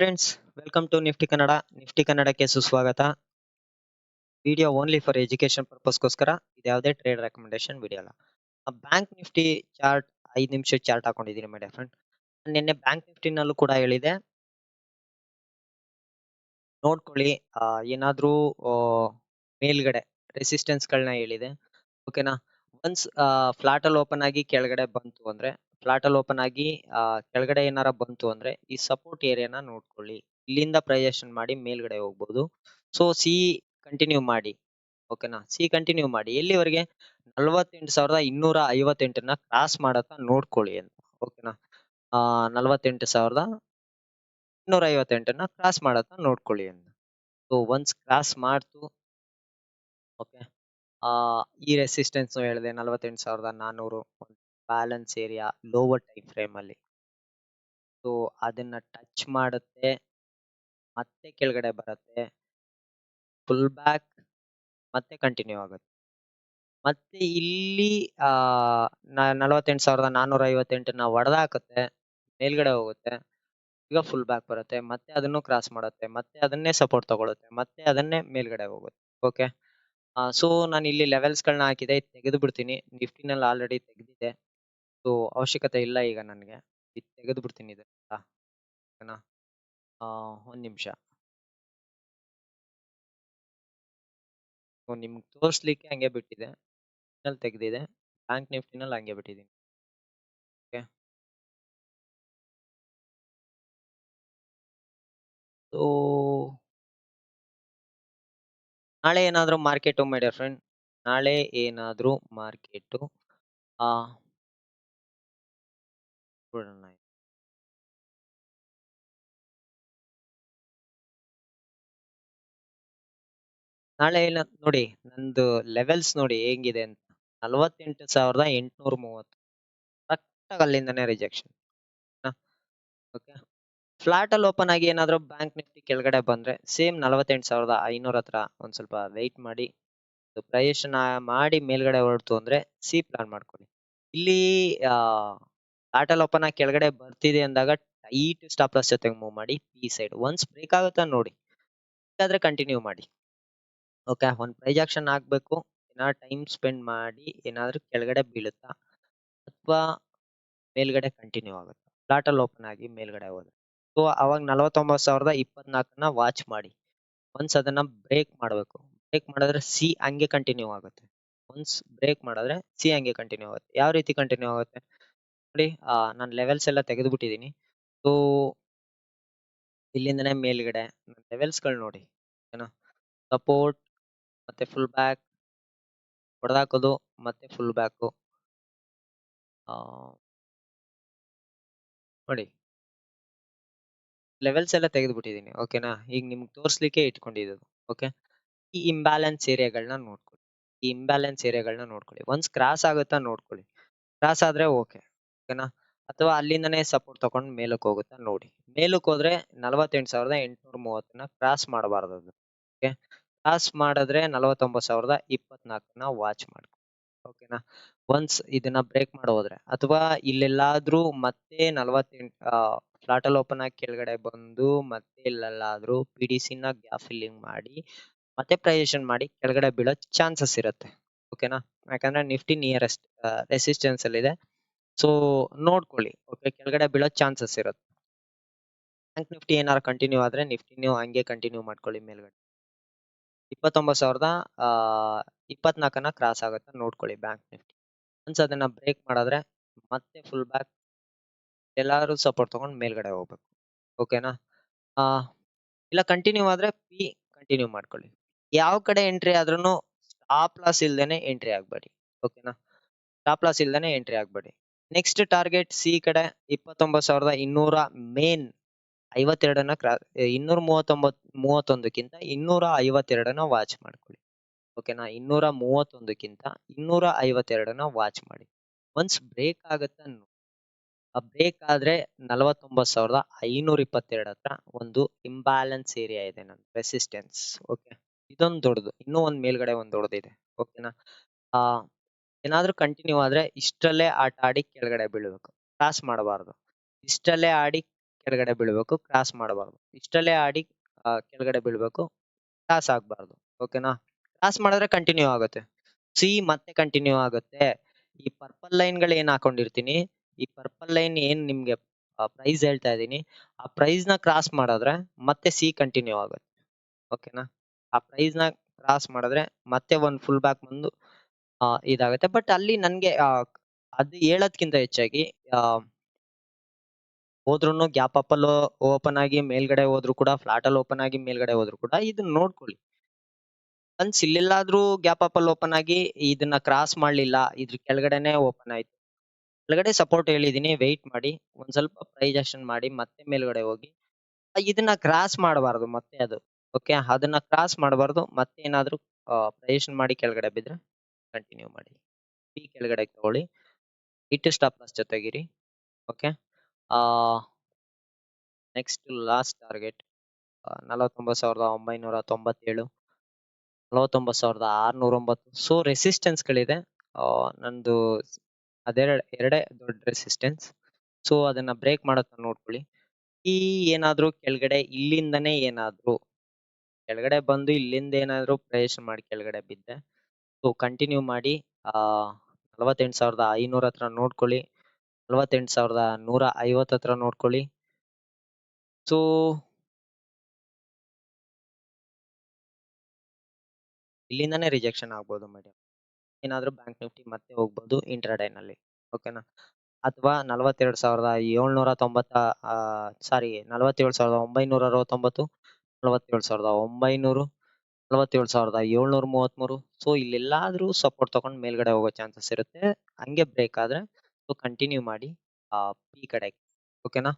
Friends, welcome to Nifty Kannada. Nifty ಕನ್ನಡಕ್ಕೆ ಸುಸ್ವಾಗತ. Video only for education ಪರ್ಪಸ್ಗೋಸ್ಕರ, ಇದು ಯಾವುದೇ ಟ್ರೇಡ್ ರೆಕಮೆಂಡೇಶನ್ ವಿಡಿಯೋ ಅಲ್ಲ. ಬ್ಯಾಂಕ್ ನಿಫ್ಟಿ ಚಾರ್ಟ್ 5 ನಿಮಿಷ ಚಾರ್ಟ್ ಹಾಕೊಂಡಿದ್ದೀನಿ ಮೈ ಡಿಯರ್ ಫ್ರೆಂಡ್. ನಿನ್ನೆ ಬ್ಯಾಂಕ್ ನಿಫ್ಟಿನಲ್ಲೂ ಕೂಡ ಹೇಳಿದೆ, ನೋಡ್ಕೊಳ್ಳಿ. ಏನಾದ್ರೂ ಮೇಲ್ಗಡೆ ರೆಸಿಸ್ಟೆನ್ಸ್ ಗಳನ್ನ ಹೇಳಿದೆ, ಓಕೆನಾ. ಒನ್ಸ್ ಫ್ಲಾಟ್ ಅಲ್ಲಿ ಓಪನ್ ಆಗಿ ಕೆಳಗಡೆ ಬಂತು ಅಂದ್ರೆ, ಫ್ಲಾಟ್ ಅಲ್ಲಿ ಓಪನ್ ಆಗಿ ಕೆಳಗಡೆ ಏನಾರ ಬಂತು ಅಂದ್ರೆ, ಈ ಸಪೋರ್ಟ್ ಏರಿಯಾನ ನೋಡ್ಕೊಳ್ಳಿ. ಇಲ್ಲಿಂದ ಪ್ರಯೇಷನ್ ಮಾಡಿ ಮೇಲ್ಗಡೆ ಹೋಗ್ಬೋದು. ಸೊ ಸಿ ಕಂಟಿನ್ಯೂ ಮಾಡಿ, ಓಕೆನಾ. ಸಿ ಕಂಟಿನ್ಯೂ ಮಾಡಿ ಎಲ್ಲಿವರೆಗೆ? 48,258ನ ಕ್ರಾಸ್ ಮಾಡತ್ತ ನೋಡ್ಕೊಳ್ಳಿ ಅಂತ, ಓಕೆನಾ. 48,258ನ ಕ್ರಾಸ್ ಮಾಡತ್ತ ನೋಡ್ಕೊಳ್ಳಿ ಅಂತ. ಸೊ ಒನ್ಸ್ ಕ್ರಾಸ್ ಮಾಡ್ತು, ಓಕೆ. ಈ ರೆಸಿಸ್ಟೆನ್ಸ್ ಹೇಳಿದೆ 48,400 balance area lower time frame ಅಲ್ಲಿ. ಸೊ ಅದನ್ನ ಟಚ್ ಮಾಡುತ್ತೆ, ಮತ್ತೆ ಕೆಳಗಡೆ ಬರುತ್ತೆ, ಫುಲ್ ಬ್ಯಾಕ್, ಮತ್ತೆ ಕಂಟಿನ್ಯೂ ಆಗುತ್ತೆ. ಮತ್ತೆ ಇಲ್ಲಿ 48,458ನ ಹೊಡೆದಾಕುತ್ತೆ, ಮೇಲ್ಗಡೆ ಹೋಗುತ್ತೆ, ಈಗ ಫುಲ್ ಬ್ಯಾಕ್ ಬರುತ್ತೆ, ಮತ್ತೆ ಅದನ್ನು ಕ್ರಾಸ್ ಮಾಡುತ್ತೆ, ಮತ್ತೆ ಅದನ್ನೇ ಸಪೋರ್ಟ್ ತಗೊಳುತ್ತೆ, ಮತ್ತೆ ಅದನ್ನೇ ಮೇಲ್ಗಡೆ ಹೋಗುತ್ತೆ, ಓಕೆ. ಸೊ ನಾನು ಇಲ್ಲಿ ಲೆವೆಲ್ಸ್ ಗಳನ್ನ ಹಾಕಿದೆ, ತೆಗೆದು ಬಿಡ್ತೀನಿ. ನಿಫ್ಟಿನಲ್ಲಿ ಆಲ್ರೆಡಿ ತೆಗೆದಿದೆ, ಸೊ ಅವಶ್ಯಕತೆ ಇಲ್ಲ ಈಗ ನನಗೆ. ಇದು ತೆಗೆದು ಬಿಡ್ತೀನಿ ಇದನ್ನ, ಓಕೆನಾ. ಒಂದ್ ನಿಮಿಷ ನಿಮ್ಗೆ ತೋರಿಸ್ಲಿಕ್ಕೆ ಹಂಗೆ ಬಿಟ್ಟಿದೆ. ತೆಗೆದಿದೆ, ಬ್ಯಾಂಕ್ ನಿಫ್ಟಿನಲ್ಲಿ ಹಂಗೆ ಬಿಟ್ಟಿದ್ದೀನಿ, ಓಕೆ. ಸೊ ನಾಳೆ ಏನಾದ್ರೂ ಮಾರ್ಕೆಟು ಮೈ ಡಿಯರ್ ಫ್ರೆಂಡ್, ನಾಳೆ ಏನಾದ್ರೂ ಮಾರ್ಕೆಟು ನೋಡೋಣ. ನಾಳೆ ಇಲ್ಲ ನೋಡಿ, ನಂದು ಲೆವೆಲ್ಸ್ ನೋಡಿ ಹೆಂಗಿದೆ ಅಂತ. 48,830 ಕರೆಕ್ಟಾಗಿ ಅಲ್ಲಿಂದನೇ ರಿಜೆಕ್ಷನ್, ಓಕೆ. ಫ್ಲಾಟ್ ಅಲ್ಲಿ ಓಪನ್ ಆಗಿ ಏನಾದ್ರೂ ಬ್ಯಾಂಕ್ ನಿಫ್ಟಿ ಕೆಳಗಡೆ ಬಂದ್ರೆ ಸೇಮ್ 48,500 ಹತ್ರ ಒಂದ್ ಸ್ವಲ್ಪ ವೆಯ್ಟ್ ಮಾಡಿ, ಪ್ರಯೇಷನ್ ಮಾಡಿ ಮೇಲ್ಗಡೆ ಹೊರಡ್ತು ಅಂದ್ರೆ ಸಿ ಪ್ಲಾನ್ ಮಾಡ್ಕೊಳ್ಳಿ. ಇಲ್ಲಿ ಫ್ಲಾಟ್ ಅಲ್ಲಿ ಓಪನ್ ಆಗಿ ಕೆಳಗಡೆ ಬರ್ತಿದೆ ಅಂದಾಗ ಟೈಟ್ ಸ್ಟಾಪ್ ಲಾಸ್ ಜೊತೆಗೆ ಮೂವ್ ಮಾಡಿ ಪಿ ಸೈಡ್. ಒನ್ಸ್ ಬ್ರೇಕ್ ಆಗುತ್ತಾ ನೋಡಿ, ಬೇಕಾದ್ರೆ ಕಂಟಿನ್ಯೂ ಮಾಡಿ, ಓಕೆ. ಒಂದ್ ಪ್ರೈಸ್ ಆಕ್ಷನ್ ಆಗ್ಬೇಕು, ಏನಾದ್ರು ಟೈಮ್ ಸ್ಪೆಂಡ್ ಮಾಡಿ ಏನಾದ್ರೂ ಕೆಳಗಡೆ ಬೀಳುತ್ತಾ ಅಥವಾ ಮೇಲ್ಗಡೆ ಕಂಟಿನ್ಯೂ ಆಗುತ್ತೆ. ಫ್ಲಾಟ್ ಅಲ್ಲಿ ಓಪನ್ ಆಗಿ ಮೇಲ್ಗಡೆ ಹೋದ್ರೆ, ಸೊ ಅವಾಗ 49,024ನ ವಾಚ್ ಮಾಡಿ. ಒನ್ಸ್ ಅದನ್ನ ಬ್ರೇಕ್ ಮಾಡಬೇಕು, ಬ್ರೇಕ್ ಮಾಡಿದ್ರೆ ಸಿ ಹಂಗೆ ಕಂಟಿನ್ಯೂ ಆಗುತ್ತೆ. ಒನ್ಸ್ ಬ್ರೇಕ್ ಮಾಡಿದ್ರೆ ಸಿ ಹಂಗೆ ಕಂಟಿನ್ಯೂ ಆಗುತ್ತೆ. ಯಾವ ರೀತಿ ಕಂಟಿನ್ಯೂ ಆಗುತ್ತೆ ನೋಡಿ, ನಾನು ಲೆವೆಲ್ಸ್ ಎಲ್ಲ ತೆಗೆದು ಬಿಟ್ಟಿದ್ದೀನಿ. ಸೊ ಇಲ್ಲಿಂದನೇ ಮೇಲ್ಗಡೆ ಲೆವೆಲ್ಸ್ ಗಳು ನೋಡಿ, ಓಕೆನಾ. ಸಪೋರ್ಟ್ ಮತ್ತೆ ಫುಲ್ ಬ್ಯಾಕ್ ಹೊಡೆದಾಕೋದು, ಮತ್ತೆ ಫುಲ್ ಬ್ಯಾಕ್ ನೋಡಿ, ಲೆವೆಲ್ಸ್ ಎಲ್ಲ ತೆಗೆದು ಬಿಟ್ಟಿದ್ದೀನಿ, ಓಕೆನಾ. ಈಗ ನಿಮ್ಗೆ ತೋರಿಸ್ಲಿಕ್ಕೆ ಇಟ್ಕೊಂಡಿದ್ದು, ಓಕೆ. ಈ ಇಂಬ್ಯಾಲೆನ್ಸ್ ಏರಿಯಾಗಳನ್ನ ನೋಡ್ಕೊಳ್ಳಿ, ಈ ಇಂಬ್ಯಾಲೆನ್ಸ್ ಏರಿಯಾಗಳನ್ನ ನೋಡ್ಕೊಳ್ಳಿ. ಒನ್ಸ್ ಕ್ರಾಸ್ ಆಗುತ್ತಾ ನೋಡ್ಕೊಳ್ಳಿ, ಕ್ರಾಸ್ ಆದ್ರೆ ಓಕೆ, ಓಕೆನಾ. ಅಥವಾ ಅಲ್ಲಿಂದನೇ ಸಪೋರ್ಟ್ ತಗೊಂಡು ಮೇಲಕ್ಕೆ ಹೋಗುತ್ತಾ ನೋಡಿ. ಮೇಲಕ್ಕೆ ಹೋದ್ರೆ 48,830ನ ಕ್ರಾಸ್ ಮಾಡಬಾರ್ದು ಅದು, ಓಕೆ. ಕ್ರಾಸ್ ಮಾಡಿದ್ರೆ 49,024ನ ವಾಚ್ ಮಾಡ್ಕೊ, ಓಕೆನಾ. ಒನ್ಸ್ ಇದನ್ನ ಬ್ರೇಕ್ ಮಾಡಿ ಹೋದ್ರೆ, ಅಥವಾ ಇಲ್ಲೆಲ್ಲಾದ್ರೂ ಮತ್ತೆ 48 ಫ್ಲಾಟ್ ಅಲ್ಲಿ ಓಪನ್ ಆಗಿ ಕೆಳಗಡೆ ಬಂದು ಮತ್ತೆ ಇಲ್ಲೆಲ್ಲಾದ್ರೂ ಪಿ ಡಿ ಸಿ ನ ಗ್ಯಾಪ್ ಫಿಲ್ಲಿಂಗ್ ಮಾಡಿ ಮತ್ತೆ ಪ್ರಯೇಷನ್ ಮಾಡಿ ಕೆಳಗಡೆ ಬೀಳೋ ಚಾನ್ಸಸ್ ಇರುತ್ತೆ, ಓಕೆನಾ. ಯಾಕಂದ್ರೆ ನಿಫ್ಟಿ ನಿಯರೆಸ್ಟ್ ರೆಸಿಸ್ಟೆನ್ಸ್ ಅಲ್ಲಿ ಇದೆ, ಸೊ ನೋಡ್ಕೊಳ್ಳಿ, ಓಕೆ. ಕೆಳಗಡೆ ಬೀಳೋ ಚಾನ್ಸಸ್ ಇರುತ್ತೆ. ಬ್ಯಾಂಕ್ ನಿಫ್ಟಿ ಏನಾರು ಕಂಟಿನ್ಯೂ ಆದ್ರೆ ನಿಫ್ಟಿನೂ ಹಂಗೆ ಕಂಟಿನ್ಯೂ ಮಾಡ್ಕೊಳ್ಳಿ ಮೇಲ್ಗಡೆ. 29,024ನ ಕ್ರಾಸ್ ಆಗುತ್ತೆ ನೋಡ್ಕೊಳ್ಳಿ ಬ್ಯಾಂಕ್ ನಿಫ್ಟಿ. ಒನ್ಸ್ ಅದನ್ನ ಬ್ರೇಕ್ ಮಾಡಿದ್ರೆ ಮತ್ತೆ ಫುಲ್ ಬ್ಯಾಕ್, ಎಲ್ಲಾರು ಸಪೋರ್ಟ್ ತಗೊಂಡು ಮೇಲ್ಗಡೆ ಹೋಗ್ಬೇಕು, ಓಕೆನಾ. ಇಲ್ಲ ಕಂಟಿನ್ಯೂ ಆದ್ರೆ ಪಿ ಕಂಟಿನ್ಯೂ ಮಾಡ್ಕೊಳ್ಳಿ. ಯಾವ ಕಡೆ ಎಂಟ್ರಿ ಆದ್ರೂ ಸ್ಟಾಪ್ ಲಾಸ್ ಇಲ್ದೇನೆ ಎಂಟ್ರಿ ಆಗ್ಬೇಡಿ, ಓಕೆನಾ. ಸ್ಟಾಪ್ ಲಾಸ್ ಇಲ್ದೇನೆ ಎಂಟ್ರಿ ಆಗ್ಬೇಡಿ. ನೆಕ್ಸ್ಟ್ ಟಾರ್ಗೆಟ್ ಸಿ ಕಡೆ 29,200 ಮೇನ್ 52ನ 231ಕ್ಕಿಂತ 252ನ ವಾಚ್ ಮಾಡ್ಕೊಳ್ಳಿ, ಓಕೆನಾ. 231ಕ್ಕಿಂತ 252ನ ವಾಚ್ ಮಾಡಿ. ಒನ್ಸ್ ಬ್ರೇಕ್ ಆಗುತ್ತೆ, ಬ್ರೇಕ್ ಆದ್ರೆ 49,522 ಹತ್ರ ಒಂದು ಇಂಬ್ಯಾಲೆನ್ಸ್ ಏರಿಯಾ ಇದೆ, ನನ್ನ ರೆಸಿಸ್ಟೆನ್ಸ್, ಓಕೆ. ಇದೊಂದು ದೊಡ್ಡದು, ಇನ್ನೂ ಒಂದ್ ಮೇಲ್ಗಡೆ ಒಂದ್ ದೊಡ್ಡದಿದೆ, ಓಕೆನಾ. ಏನಾದ್ರೂ ಕಂಟಿನ್ಯೂ ಆದ್ರೆ ಇಷ್ಟರಲ್ಲೇ ಆಟ ಆಡಿ ಕೆಳಗಡೆ ಬೀಳ್ಬೇಕು, ಕ್ರಾಸ್ ಮಾಡಬಾರ್ದು. ಇಷ್ಟರಲ್ಲೇ ಆಡಿ ಕೆಳಗಡೆ ಬೀಳ್ಬೇಕು, ಕ್ರಾಸ್ ಮಾಡಬಾರ್ದು. ಇಷ್ಟಲ್ಲೇ ಆಡಿ ಕೆಳಗಡೆ ಬೀಳ್ಬೇಕು, ಕ್ರಾಸ್ ಆಗ್ಬಾರ್ದು. ಓಕೆನಾ? ಕ್ರಾಸ್ ಮಾಡಿದ್ರೆ ಕಂಟಿನ್ಯೂ ಆಗುತ್ತೆ. ಸಿ ಮತ್ತೆ ಕಂಟಿನ್ಯೂ ಆಗುತ್ತೆ. ಈ ಪರ್ಪಲ್ ಲೈನ್ಗಳು ಏನ್ ಹಾಕೊಂಡಿರ್ತೀನಿ, ಈ ಪರ್ಪಲ್ ಲೈನ್ ಏನ್ ನಿಮ್ಗೆ ಪ್ರೈಸ್ ಹೇಳ್ತಾ ಇದೀನಿ, ಆ ಪ್ರೈಸ್ ನ ಕ್ರಾಸ್ ಮಾಡಿದ್ರೆ ಮತ್ತೆ ಸಿ ಕಂಟಿನ್ಯೂ ಆಗುತ್ತೆ. ಓಕೆನಾ? ಆ ಪ್ರೈಸ್ ನ ಕ್ರಾಸ್ ಮಾಡಿದ್ರೆ ಮತ್ತೆ ಒಂದ್ ಫುಲ್ ಬ್ಯಾಕ್ ಬಂದು ಇದಾಗುತ್ತೆ. ಬಟ್ ಅಲ್ಲಿ ನನ್ಗೆ ಅದು ಹೇಳೋದ್ಕಿಂತ ಹೆಚ್ಚಾಗಿ ಹೋದ್ರುನು ಗ್ಯಾಪ್ ಅಪ್ ಅಲ್ಲಿ ಓಪನ್ ಆಗಿ ಮೇಲ್ಗಡೆ ಹೋದ್ರು ಕೂಡ, ಫ್ಲಾಟ್ ಅಲ್ಲಿ ಓಪನ್ ಆಗಿ ಮೇಲ್ಗಡೆ ಹೋದ್ರು ಕೂಡ ಇದನ್ನ ನೋಡ್ಕೊಳ್ಳಿ. ಒನ್ಸ್ ಇಲ್ಲೆಲ್ಲಾದ್ರೂ ಗ್ಯಾಪ್ ಅಪ್ ಅಲ್ಲಿ ಓಪನ್ ಆಗಿ ಇದನ್ನ ಕ್ರಾಸ್ ಮಾಡ್ಲಿಲ್ಲ, ಇದ್ರ ಕೆಳಗಡೆನೆ ಓಪನ್ ಆಯ್ತು, ಕೆಳಗಡೆ ಸಪೋರ್ಟ್ ಹೇಳಿದೀನಿ, ವೆಯ್ಟ್ ಮಾಡಿ, ಒಂದ್ ಸ್ವಲ್ಪ ಪ್ರೈಸ್ ಆಕ್ಷನ್ ಮಾಡಿ ಮತ್ತೆ ಮೇಲ್ಗಡೆ ಹೋಗಿ. ಇದನ್ನ ಕ್ರಾಸ್ ಮಾಡಬಾರ್ದು ಮತ್ತೆ ಅದು. ಓಕೆ, ಅದನ್ನ ಕ್ರಾಸ್ ಮಾಡಬಾರ್ದು. ಮತ್ತೆ ಏನಾದ್ರೂ ಪ್ರೈಸ್ ಮಾಡಿ ಕೆಳಗಡೆ ಬಿದ್ರೆ ಕಂಟಿನ್ಯೂ ಮಾಡಿ. ಈ ಕೆಳಗಡೆ ತಗೊಳ್ಳಿ, ಹಿಟ್ ಸ್ಟಾಪ್ ಲಾಸ್ ಜೊತೆಗಿರಿ. Okay, next last target 49,997, 49,609. So resistance ಗಳಿದೆ. ನಂದು ಎರಡೇ ದೊಡ್ಡ ರೆಸಿಸ್ಟೆನ್ಸ್. ಸೊ ಅದನ್ನ ಬ್ರೇಕ್ ಮಾಡತ್ತ ನೋಡ್ಕೊಳ್ಳಿ. ಈ ಏನಾದ್ರೂ ಕೆಳಗಡೆ ಇಲ್ಲಿಂದನೇ ಏನಾದ್ರೂ ಕೆಳಗಡೆ ಬಂದು ಇಲ್ಲಿಂದ ಏನಾದ್ರೂ ಪ್ರಯತ್ನ ಮಾಡಿ ಕೆಳಗಡೆ ಬಿದ್ದೆ, ಸೊ ಕಂಟಿನ್ಯೂ ಮಾಡಿ 48,500 ಹತ್ರ ನೋಡ್ಕೊಳ್ಳಿ, 48,150 ಹತ್ರ ನೋಡ್ಕೊಳ್ಳಿ. ಸೊ ಇಲ್ಲಿಂದಾನೇ ರಿಜೆಕ್ಷನ್ ಆಗ್ಬೋದು ಮೇಡಮ್. ಏನಾದ್ರೂ ಬ್ಯಾಂಕ್ ನಿಫ್ಟಿ ಮತ್ತೆ ಹೋಗ್ಬೋದು ಇಂಟ್ರಾಡೇ ನಲ್ಲಿ. ಓಕೆನಾ? ಅಥವಾ 42,790 ಸಾರಿ 47,969, 47,900, 47,733. ಸೊ ಇಲ್ಲೆಲ್ಲಾದ್ರೂ ಸಪೋರ್ಟ್ ತಗೊಂಡ್ ಮೇಲ್ಗಡೆ ಹೋಗೋ ಚಾನ್ಸಸ್ ಇರುತ್ತೆ. ಹಂಗೆ ಬ್ರೇಕ್ ಆದ್ರೆ ಸೊ ಕಂಟಿನ್ಯೂ ಮಾಡಿ ಪಿ ಕಡೆ. ಓಕೆನಾ?